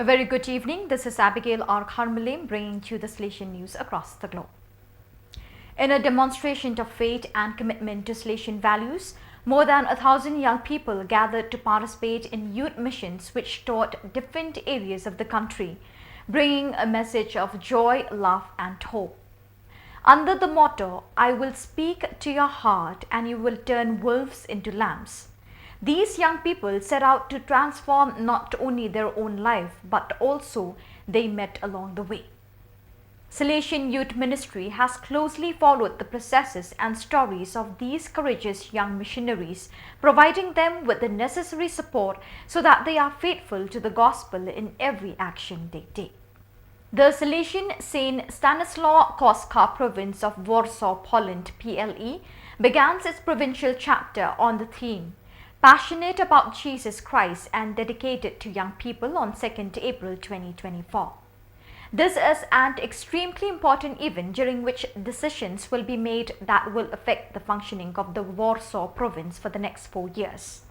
A very good evening. This is Abigail R. Carmelim bringing you the Salesian news across the globe. In a demonstration of faith and commitment to Salesian values, more than 1,000 young people gathered to participate in youth missions which toured different areas of the country, bringing a message of joy, love and hope. Under the motto, "I will speak to your heart and you will turn wolves into lambs," these young people set out to transform not only their own life but also they met along the way. Salesian Youth Ministry has closely followed the processes and stories of these courageous young missionaries, providing them with the necessary support so that they are faithful to the gospel in every action they take. The Salesian St. Stanislaw Kostka province of Warsaw, Poland (PLE) began its provincial chapter on the theme "Passionate about Jesus Christ" and dedicated to young people on 2nd April 2024. This is an extremely important event during which decisions will be made that will affect the functioning of the Warsaw province for the next 4 years.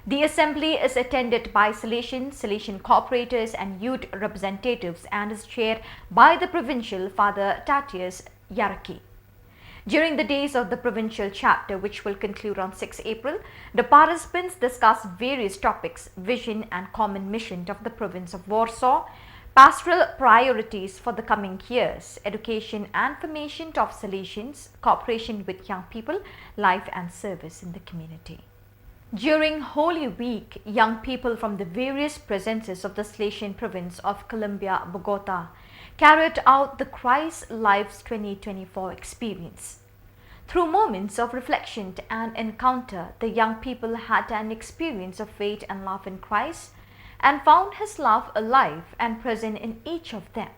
The assembly is attended by Salesian corporators and youth representatives and is chaired by the provincial Father Tatius Yaraki. During the days of the provincial chapter, which will conclude on 6 April, the participants discuss various topics, vision and common mission of the province of Warsaw, pastoral priorities for the coming years, education and formation of Salesians, cooperation with young people, life and service in the community. During Holy Week, young people from the various presences of the Salesian province of Colombia, Bogota, carried out the Christ Lives 2024 experience. Through moments of reflection and encounter, the young people had an experience of faith and love in Christ and found His love alive and present in each of them.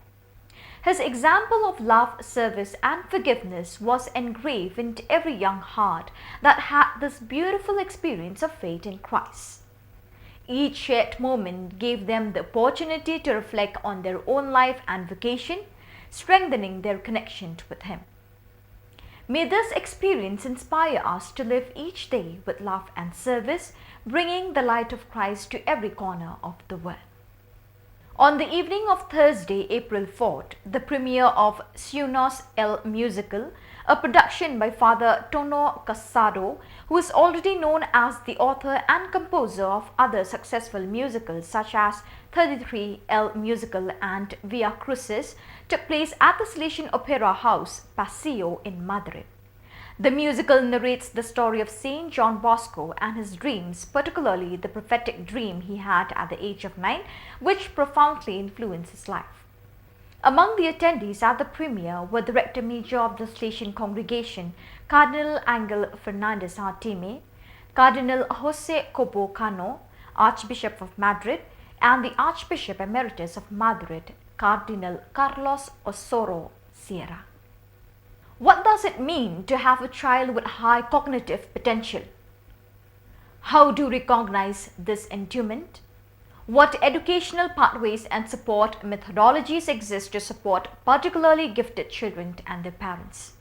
His example of love, service and forgiveness was engraved into every young heart that had this beautiful experience of faith in Christ. Each shared moment gave them the opportunity to reflect on their own life and vocation, strengthening their connection with Him. May this experience inspire us to live each day with love and service, bringing the light of Christ to every corner of the world. On the evening of Thursday, April 4th, the premiere of Sueños el Musical, a production by Father Tono Casado, who is already known as the author and composer of other successful musicals such as 33 El Musical and Via Crucis, took place at the Salesian Opera House, Paseo in Madrid. The musical narrates the story of Saint John Bosco and his dreams, particularly the prophetic dream he had at the age of 9, which profoundly influenced his life. Among the attendees at the premiere were the Rector Major of the Salesian Congregation, Cardinal Angel Fernandez Artime, Cardinal Jose Cobo Cano, Archbishop of Madrid, and the Archbishop Emeritus of Madrid, Cardinal Carlos Osoro Sierra. What does it mean to have a child with high cognitive potential? How to recognize this endowment? What educational pathways and support methodologies exist to support particularly gifted children and their parents?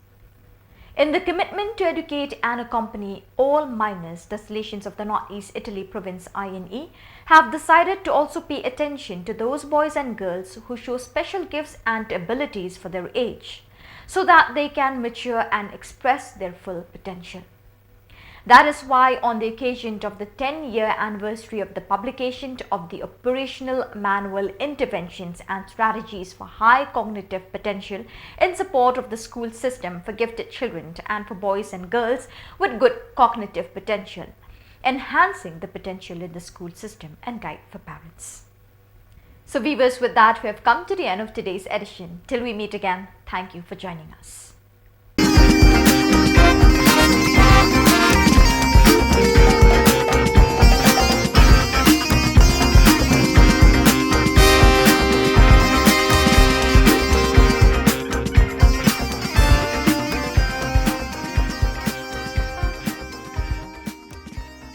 In the commitment to educate and accompany all minors, the Salesians of the Northeast Italy province INE have decided to also pay attention to those boys and girls who show special gifts and abilities for their age, so that they can mature and express their full potential. That is why, on the occasion of the 10-year anniversary of the publication of the Operational Manual Interventions and Strategies for High Cognitive Potential in support of the school system for gifted children and for boys and girls with good cognitive potential, enhancing the potential in the school system and guide for parents. So viewers, with that we have come to the end of today's edition. Till we meet again, thank you for joining us.